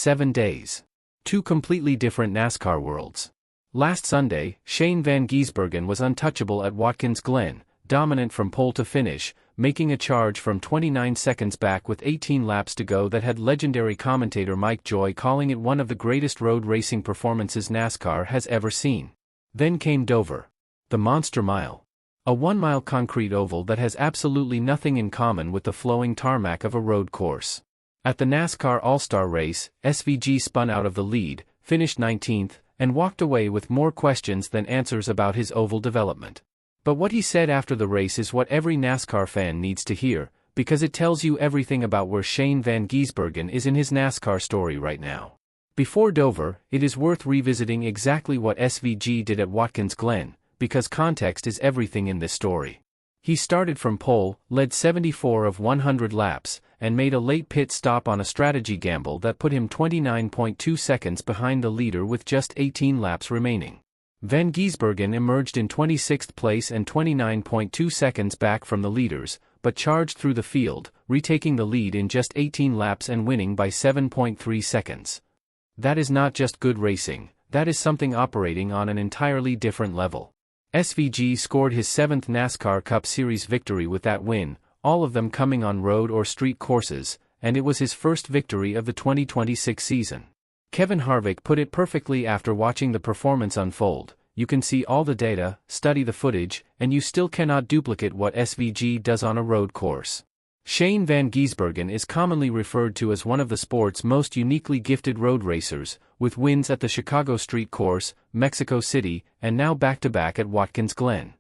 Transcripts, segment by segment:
7 days. Two completely different NASCAR worlds. Last Sunday, Shane Van Gisbergen was untouchable at Watkins Glen, dominant from pole to finish, making a charge from 29 seconds back with 18 laps to go that had legendary commentator Mike Joy calling it one of the greatest road racing performances NASCAR has ever seen. Then came Dover. The Monster Mile. A 1-mile concrete oval that has absolutely nothing in common with the flowing tarmac of a road course. At the NASCAR All-Star Race, SVG spun out of the lead, finished 19th, and walked away with more questions than answers about his oval development. But what he said after the race is what every NASCAR fan needs to hear, because it tells you everything about where Shane Van Gisbergen is in his NASCAR story right now. Before Dover, it is worth revisiting exactly what SVG did at Watkins Glen, because context is everything in this story. He started from pole, led 74 of 100 laps, and made a late pit stop on a strategy gamble that put him 29.2 seconds behind the leader with just 18 laps remaining. Van Gisbergen emerged in 26th place and 29.2 seconds back from the leaders, but charged through the field, retaking the lead in just 18 laps and winning by 7.3 seconds. That is not just good racing, that is something operating on an entirely different level. SVG scored his 7th NASCAR Cup Series victory with that win, all of them coming on road or street courses, and it was his first victory of the 2026 season. Kevin Harvick put it perfectly after watching the performance unfold: you can see all the data, study the footage, and you still cannot duplicate what SVG does on a road course. Shane Van Gisbergen is commonly referred to as one of the sport's most uniquely gifted road racers, with wins at the Chicago Street Course, Mexico City, and now back-to-back at Watkins Glen.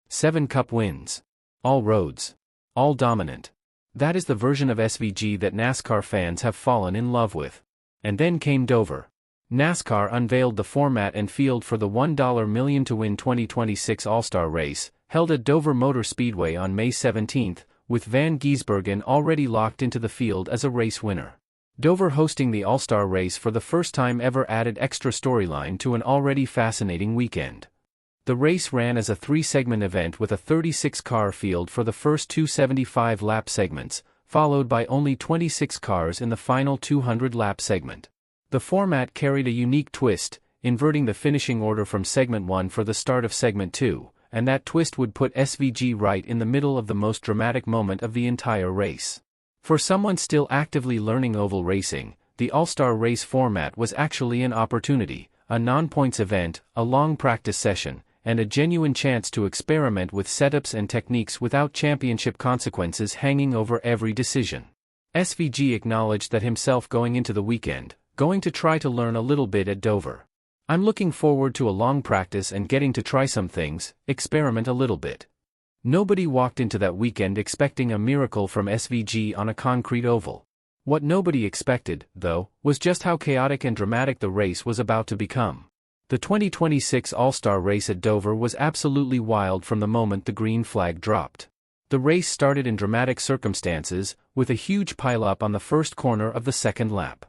7 Cup wins. All roads. All dominant. That is the version of SVG that NASCAR fans have fallen in love with. And then came Dover. NASCAR unveiled the format and field for the $1 million to win 2026 All-Star Race, held at Dover Motor Speedway on May 17, with Van Gisbergen already locked into the field as a race winner. Dover hosting the All-Star Race for the first time ever added extra storyline to an already fascinating weekend. The race ran as a 3-segment event with a 36-car field for the first 275 lap segments, followed by only 26 cars in the final 200-lap segment. The format carried a unique twist, inverting the finishing order from Segment 1 for the start of Segment 2, and that twist would put SVG right in the middle of the most dramatic moment of the entire race. For someone still actively learning oval racing, the All-Star Race format was actually an opportunity, a non-points event, a long practice session, and a genuine chance to experiment with setups and techniques without championship consequences hanging over every decision. SVG acknowledged that himself going into the weekend, going to try to learn a little bit at Dover. I'm looking forward to a long practice and getting to try some things, experiment a little bit. Nobody walked into that weekend expecting a miracle from SVG on a concrete oval. What nobody expected, though, was just how chaotic and dramatic the race was about to become. The 2026 All-Star Race at Dover was absolutely wild from the moment the green flag dropped. The race started in dramatic circumstances, with a huge pileup on the first corner of the second lap.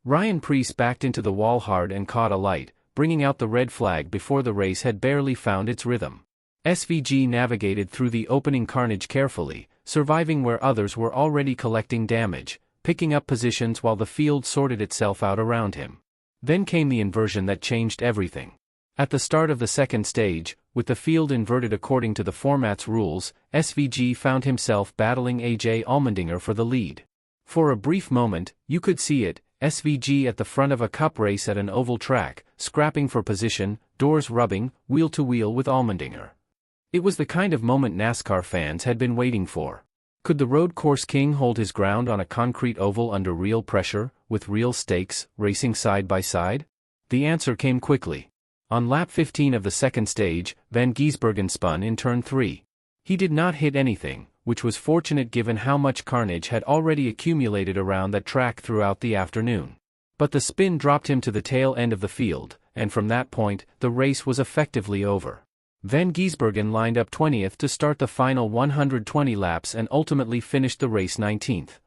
Ryan Preece backed into the wall hard and caught a light, bringing out the red flag before the race had barely found its rhythm. SVG navigated through the opening carnage carefully, surviving where others were already collecting damage, picking up positions while the field sorted itself out around him. Then came the inversion that changed everything. At the start of the second stage, with the field inverted according to the format's rules, SVG found himself battling A.J. Allmendinger for the lead. For a brief moment, you could see it, SVG at the front of a cup race at an oval track, scrapping for position, doors rubbing, wheel to wheel with Allmendinger. It was the kind of moment NASCAR fans had been waiting for. Could the road course king hold his ground on a concrete oval under real pressure, with real stakes, racing side by side? The answer came quickly. On lap 15 of the second stage, Van Gisbergen spun in turn 3. He did not hit anything, which was fortunate given how much carnage had already accumulated around that track throughout the afternoon. But the spin dropped him to the tail end of the field, and from that point, the race was effectively over. Van Gisbergen lined up 20th to start the final 120 laps and ultimately finished the race 19th.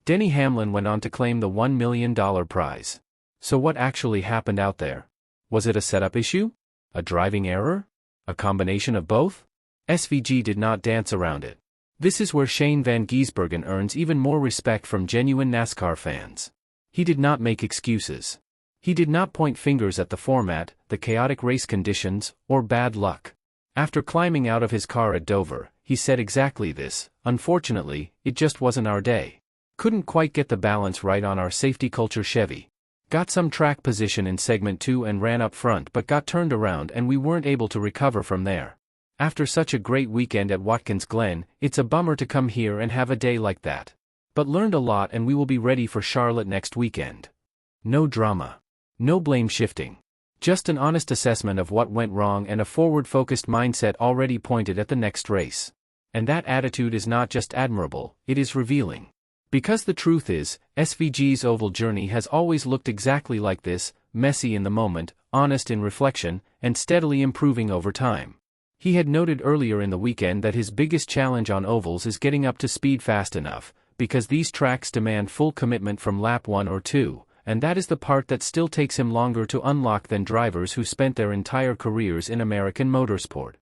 Denny Hamlin went on to claim the $1 million prize. So what actually happened out there? Was it a setup issue? A driving error? A combination of both? SVG did not dance around it. This is where Shane Van Gisbergen earns even more respect from genuine NASCAR fans. He did not make excuses. He did not point fingers at the format, the chaotic race conditions, or bad luck. After climbing out of his car at Dover, he said exactly this: "Unfortunately, it just wasn't our day. Couldn't quite get the balance right on our safety culture Chevy. Got some track position in segment 2 and ran up front but got turned around and we weren't able to recover from there. After such a great weekend at Watkins Glen, it's a bummer to come here and have a day like that. But learned a lot and we will be ready for Charlotte next weekend." No drama. No blame shifting. Just an honest assessment of what went wrong and a forward-focused mindset already pointed at the next race. And that attitude is not just admirable, it is revealing. Because the truth is, SVG's oval journey has always looked exactly like this: messy in the moment, honest in reflection, and steadily improving over time. He had noted earlier in the weekend that his biggest challenge on ovals is getting up to speed fast enough, because these tracks demand full commitment from lap 1 or 2, and that is the part that still takes him longer to unlock than drivers who spent their entire careers in American motorsport.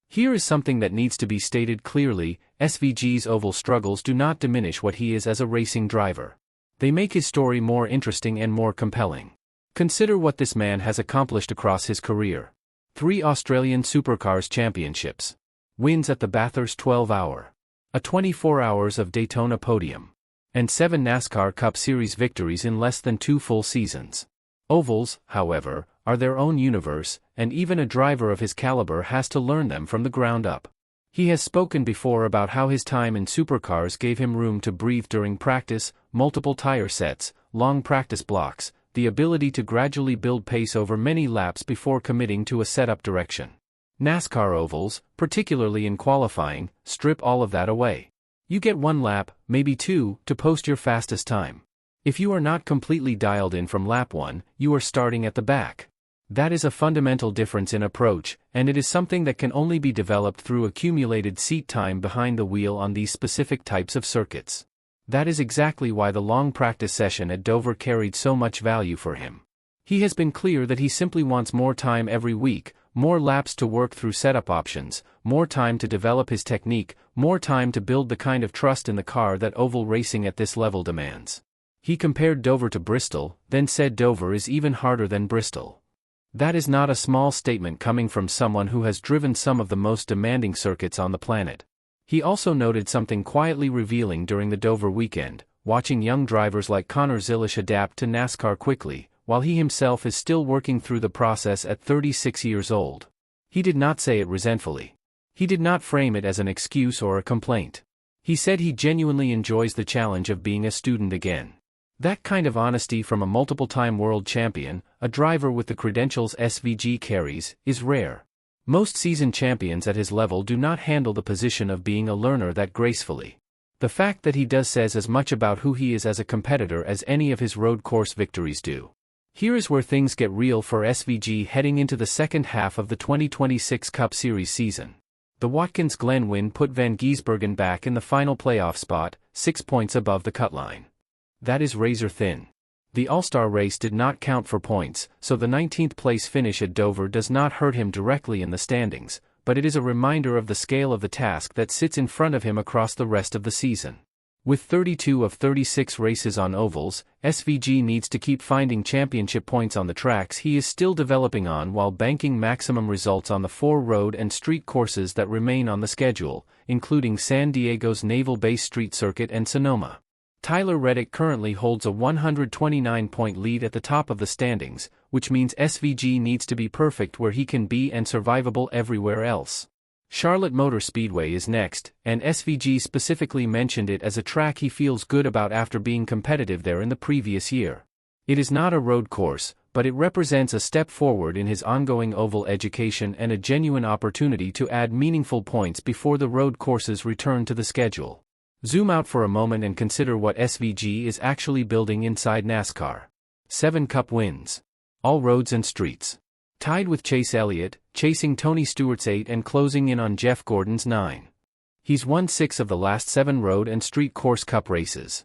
Here is something that needs to be stated clearly: SVG's oval struggles do not diminish what he is as a racing driver. They make his story more interesting and more compelling. Consider what this man has accomplished across his career. 3 Australian Supercars championships. Wins at the Bathurst 12-hour. A 24 hours of Daytona podium. And 7 NASCAR Cup Series victories in less than 2 full seasons. Ovals, however, are their own universe, and even a driver of his caliber has to learn them from the ground up. He has spoken before about how his time in supercars gave him room to breathe during practice, multiple tire sets, long practice blocks, the ability to gradually build pace over many laps before committing to a setup direction. NASCAR ovals, particularly in qualifying, strip all of that away. You get 1 lap, maybe 2, to post your fastest time. If you are not completely dialed in from lap 1, you are starting at the back. That is a fundamental difference in approach, and it is something that can only be developed through accumulated seat time behind the wheel on these specific types of circuits. That is exactly why the long practice session at Dover carried so much value for him. He has been clear that he simply wants more time every week, more laps to work through setup options, more time to develop his technique, more time to build the kind of trust in the car that oval racing at this level demands. He compared Dover to Bristol, then said Dover is even harder than Bristol. That is not a small statement coming from someone who has driven some of the most demanding circuits on the planet. He also noted something quietly revealing during the Dover weekend: watching young drivers like Connor Zilisch adapt to NASCAR quickly, while he himself is still working through the process at 36 years old. He did not say it resentfully. He did not frame it as an excuse or a complaint. He said he genuinely enjoys the challenge of being a student again. That kind of honesty from a multiple-time world champion, a driver with the credentials SVG carries, is rare. Most seasoned champions at his level do not handle the position of being a learner that gracefully. The fact that he does says as much about who he is as a competitor as any of his road course victories do. Here is where things get real for SVG heading into the second half of the 2026 Cup Series season. The Watkins Glen win put Van Gisbergen back in the final playoff spot, 6 points above the cut line. That is razor thin. The All-Star Race did not count for points, so the 19th place finish at Dover does not hurt him directly in the standings, but it is a reminder of the scale of the task that sits in front of him across the rest of the season. With 32 of 36 races on ovals, SVG needs to keep finding championship points on the tracks he is still developing on while banking maximum results on the 4 road and street courses that remain on the schedule, including San Diego's Naval Base Street Circuit and Sonoma. Tyler Reddick currently holds a 129-point lead at the top of the standings, which means SVG needs to be perfect where he can be and survivable everywhere else. Charlotte Motor Speedway is next, and SVG specifically mentioned it as a track he feels good about after being competitive there in the previous year. It is not a road course, but it represents a step forward in his ongoing oval education and a genuine opportunity to add meaningful points before the road courses return to the schedule. Zoom out for a moment and consider what SVG is actually building inside NASCAR. 7 Cup wins. All roads and streets. Tied with Chase Elliott, chasing Tony Stewart's 8 and closing in on Jeff Gordon's 9. He's won 6 of the last 7 road and street course cup races.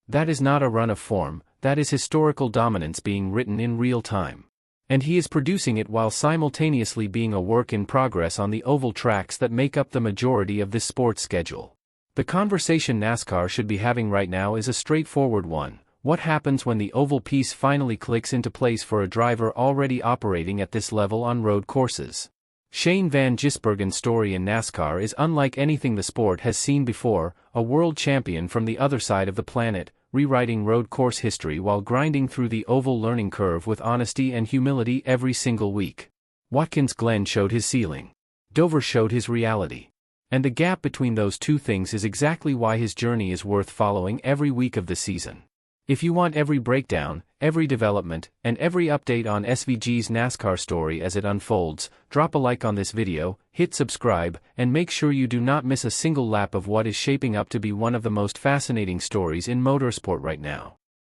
That is not a run of form, that is historical dominance being written in real time. And he is producing it while simultaneously being a work in progress on the oval tracks that make up the majority of this sports schedule. The conversation NASCAR should be having right now is a straightforward one: What happens when the oval piece finally clicks into place for a driver already operating at this level on road courses? Shane Van Gisbergen's story in NASCAR is unlike anything the sport has seen before, a world champion from the other side of the planet, rewriting road course history while grinding through the oval learning curve with honesty and humility every single week. Watkins Glen showed his ceiling. Dover showed his reality. And the gap between those two things is exactly why his journey is worth following every week of the season. If you want every breakdown, every development, and every update on SVG's NASCAR story as it unfolds, drop a like on this video, hit subscribe, and make sure you do not miss a single lap of what is shaping up to be one of the most fascinating stories in motorsport right now.